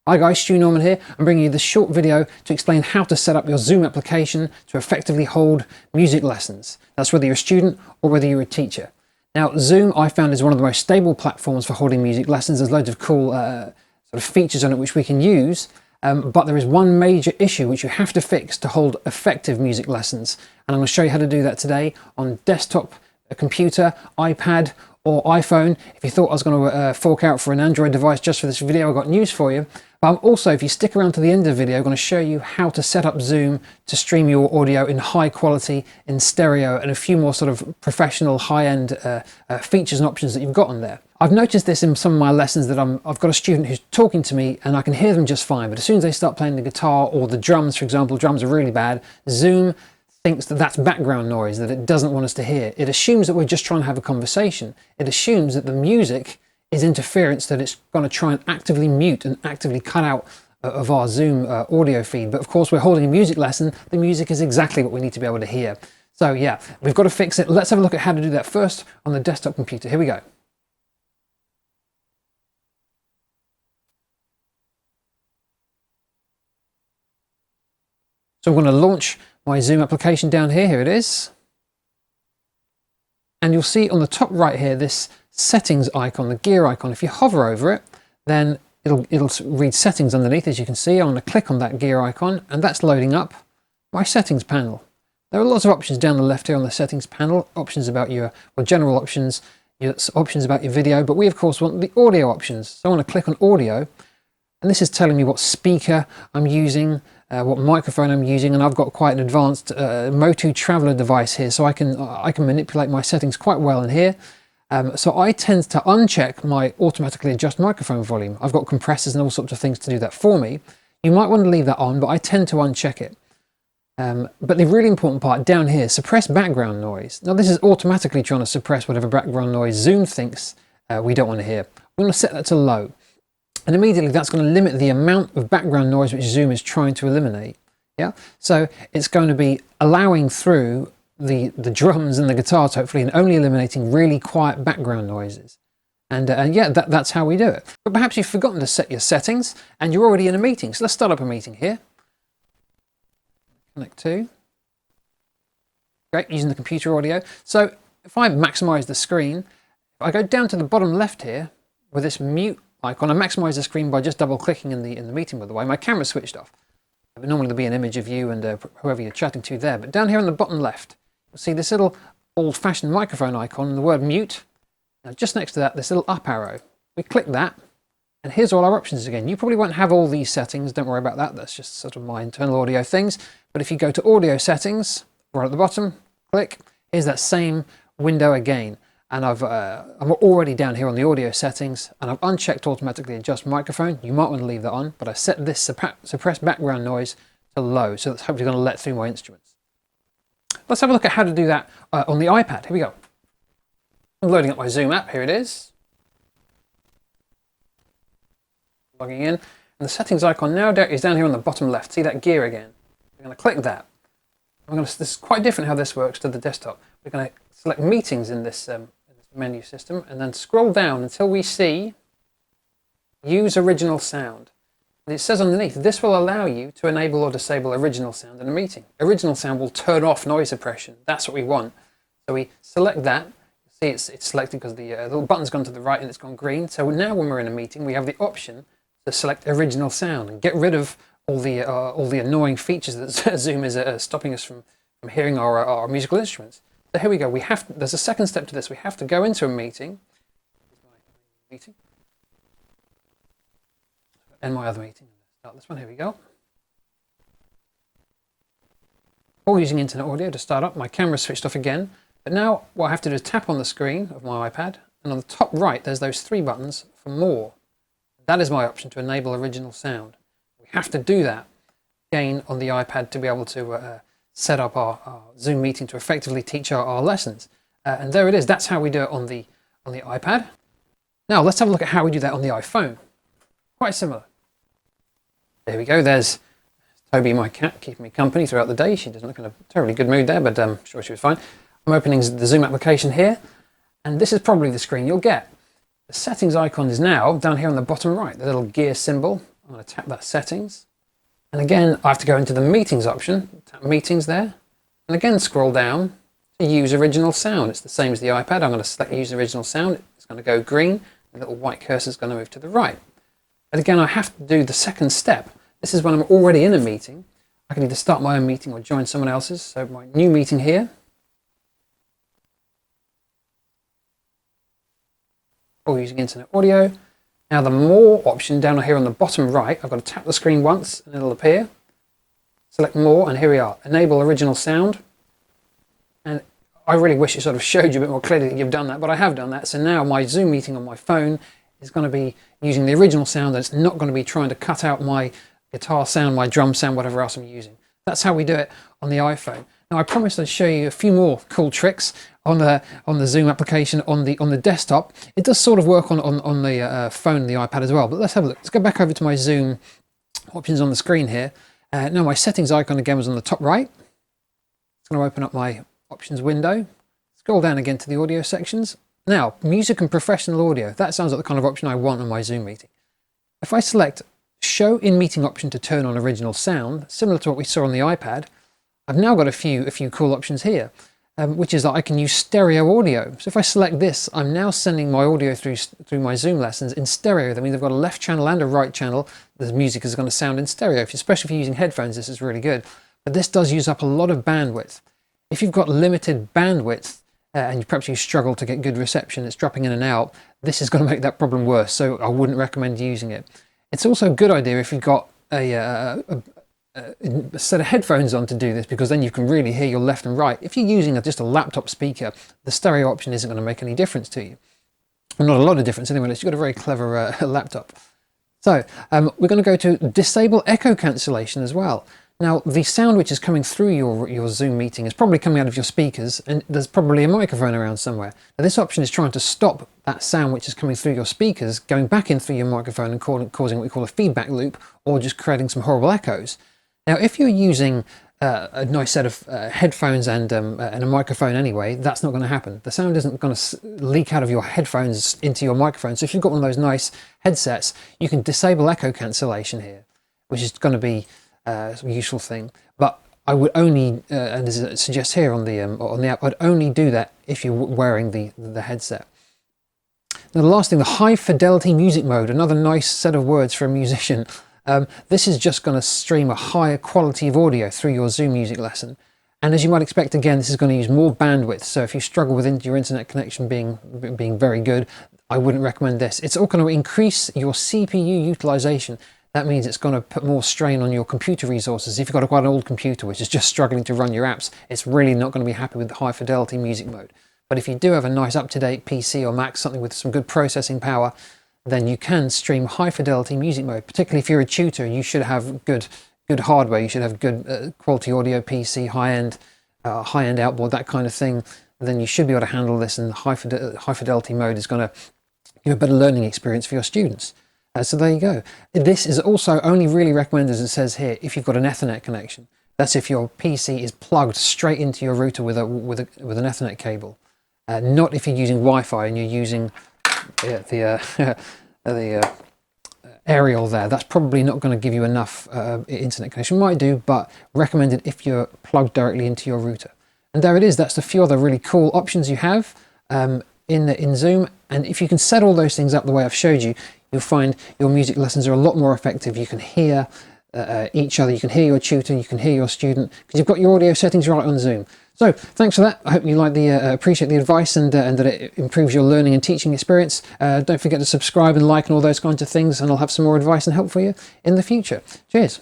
Hi guys, Stu Norman here. I'm bringing you this short video to explain how to set up your Zoom application to effectively hold music lessons. That's whether you're a student or whether you're a teacher. Now, Zoom I found is one of the most stable platforms for holding music lessons. There's loads of cool sort of features on it which we can use, but there is one major issue which you have to fix to hold effective music lessons. And I'm going to show you how to do that today on desktop, a computer, iPad, or iPhone. If you thought I was going to fork out for an Android device just for this video, I've got news for you. But I'm also, if you stick around to the end of the video, I'm going to show you how to set up Zoom to stream your audio in high quality, in stereo, and a few more sort of professional high-end features and options that you've got on there. I've noticed this in some of my lessons that I've got a student who's talking to me and I can hear them just fine, but as soon as they start playing the guitar or the drums, for example, drums are really bad, Zoom thinks that that's background noise that it doesn't want us to hear. It assumes that we're just trying to have a conversation. It assumes that the music is interference that it's going to try and actively mute and actively cut out of our Zoom audio feed. But of course, we're holding a music lesson. The music is exactly what we need to be able to hear. So yeah, we've got to fix it. Let's have a look at how to do that first on the desktop computer. Here we go. So I'm going to launch my Zoom application down here. Here it is. And you'll see on the top right here, this settings icon, the gear icon. If you hover over it, then it'll read settings underneath, as you can see. I'm going to click on that gear icon, and that's loading up my settings panel. There are lots of options down the left here on the settings panel, options about your, well, general options, options about your video, but we of course want the audio options. So I want to click on audio, and this is telling me what speaker I'm using, what microphone I'm using, and I've got quite an advanced Motu Traveler device here, so I can manipulate my settings quite well in here. So I tend to uncheck my automatically adjust microphone volume. I've got compressors and all sorts of things to do that for me. You might want to leave that on, but I tend to uncheck it. But the really important part down here, suppress background noise. Now this is automatically trying to suppress whatever background noise Zoom thinks we don't want to hear. We're going to set that to low. And immediately that's going to limit the amount of background noise which Zoom is trying to eliminate. Yeah, so it's going to be allowing through the drums and the guitars hopefully, and only eliminating really quiet background noises. And yeah, that's how we do it. But perhaps you've forgotten to set your settings and you're already in a meeting. So let's start up a meeting here. Connect to. Great, using the computer audio. So if I maximize the screen, if I go down to the bottom left here with this mute icon, I maximize the screen by just double clicking in the meeting, by the way. My camera's switched off. But normally there'll be an image of you and whoever you're chatting to there. But down here on the bottom left, you'll see this little old-fashioned microphone icon and the word mute. Now just next to that, this little up arrow. We click that, and here's all our options again. You probably won't have all these settings, don't worry about that. That's just sort of my internal audio things. But if you go to audio settings, right at the bottom, click, here's that same window again. And I'm already down here on the audio settings, and I've unchecked automatically adjust microphone. You might want to leave that on, but I set this suppress background noise to low, so that's hopefully going to let through my instruments. Let's have a look at how to do that on the iPad. Here we go. I'm loading up my Zoom app. Here it is. Logging in, and the settings icon now is down here on the bottom left. See that gear again? I'm going to click that. This is quite different how this works to the desktop. We're going to select meetings in this menu system and then scroll down until we see use original sound. And it says underneath, this will allow you to enable or disable original sound in a meeting. Original sound will turn off noise suppression. That's what we want. So we select that. See, it's selected because the little button's gone to the right and it's gone green. So now when we're in a meeting, we have the option to select original sound and get rid of all the annoying features that Zoom is stopping us from hearing our musical instruments. So here we go. There's a second step to this. We have to go into a meeting. End my other meeting. Start this one. Here we go. All using internet audio to start up. My camera's switched off again. But now what I have to do is tap on the screen of my iPad, and on the top right there's those three buttons for more. That is my option to enable original sound. We have to do that again on the iPad to be able to set up our Zoom meeting to effectively teach our lessons. And there it is. That's how we do it on the iPad. Now let's have a look at how we do that on the iPhone. Quite similar. There we go. There's Toby, my cat, keeping me company throughout the day. She doesn't look in a terribly good mood there, but I'm sure she was fine. I'm opening the Zoom application here, and this is probably the screen you'll get. The settings icon is now down here on the bottom right, the little gear symbol. I'm going to tap that settings. And again, I have to go into the meetings option, tap meetings there, and again scroll down to use original sound. It's the same as the iPad. I'm going to select use original sound. It's going to go green. The little white cursor is going to move to the right. And again, I have to do the second step. This is when I'm already in a meeting. I can either start my own meeting or join someone else's. So my new meeting here. Or using internet audio. Now the more option down here on the bottom right, I've got to tap the screen once and it'll appear. Select more and here we are. Enable original sound. And I really wish it sort of showed you a bit more clearly that you've done that, but I have done that. So now my Zoom meeting on my phone is going to be using the original sound. It's not going to be trying to cut out my guitar sound, my drum sound, whatever else I'm using. That's how we do it on the iPhone. Now I promised I'd show you a few more cool tricks on the Zoom application on the desktop. It does sort of work on the phone and the iPad as well, but let's have a look. Let's go back over to my Zoom options on the screen here. Now my settings icon again was on the top right. It's going to open up my options window. Scroll down again to the audio sections. Now, music and professional audio. That sounds like the kind of option I want on my Zoom meeting. If I select show in meeting option to turn on original sound, similar to what we saw on the iPad, I've now got a few cool options here, which is that I can use stereo audio. So if I select this, I'm now sending my audio through my Zoom lessons in stereo. That means I've got a left channel and a right channel. The music is going to sound in stereo. Especially if you're using headphones, this is really good. But this does use up a lot of bandwidth. If you've got limited bandwidth and perhaps you struggle to get good reception, it's dropping in and out, this is going to make that problem worse. So I wouldn't recommend using it. It's also a good idea if you've got a set of headphones on to do this, because then you can really hear your left and right. If you're using just a laptop speaker, the stereo option isn't going to make any difference to you. Well, not a lot of difference anyway, unless you've got a very clever laptop. So we're going to go to disable echo cancellation as well. Now, the sound which is coming through your Zoom meeting is probably coming out of your speakers, and there's probably a microphone around somewhere. Now, this option is trying to stop that sound which is coming through your speakers, going back in through your microphone and causing what we call a feedback loop, or just creating some horrible echoes. Now, if you're using a nice set of headphones and a microphone anyway, that's not going to happen. The sound isn't going to leak out of your headphones into your microphone. So if you've got one of those nice headsets, you can disable echo cancellation here, which is going to be a useful thing. But I would only, and as it suggests here on the app, I'd only do that if you're wearing the headset. Now, the last thing, the high fidelity music mode, another nice set of words for a musician. This is just going to stream a higher quality of audio through your Zoom music lesson. And as you might expect, again, this is going to use more bandwidth. So if you struggle with your internet connection being very good, I wouldn't recommend this. It's all going to increase your CPU utilization. That means it's going to put more strain on your computer resources. If you've got quite an old computer which is just struggling to run your apps, it's really not going to be happy with the high fidelity music mode. But if you do have a nice up-to-date PC or Mac, something with some good processing power, then you can stream high fidelity music mode. Particularly if you're a tutor, you should have good hardware. You should have good quality audio PC, high-end outboard, that kind of thing. Then you should be able to handle this, and the high fidelity mode is going to give a better learning experience for your students. So there you go. This is also only really recommended, as it says here, if you've got an Ethernet connection. That's if your PC is plugged straight into your router with an Ethernet cable. Not if you're using Wi-Fi and you're using the aerial there. That's probably not going to give you enough internet connection. Might do, but recommended if you're plugged directly into your router. And there it is. That's the few other really cool options you have in Zoom. And if you can set all those things up the way I've showed you, you'll find your music lessons are a lot more effective. You can hear each other, you can hear your tutor, you can hear your student, because you've got your audio settings right on Zoom. So thanks for that. I hope you like appreciate the advice and that it improves your learning and teaching experience. Don't forget to subscribe and like and all those kinds of things, and I'll have some more advice and help for you in the future. Cheers.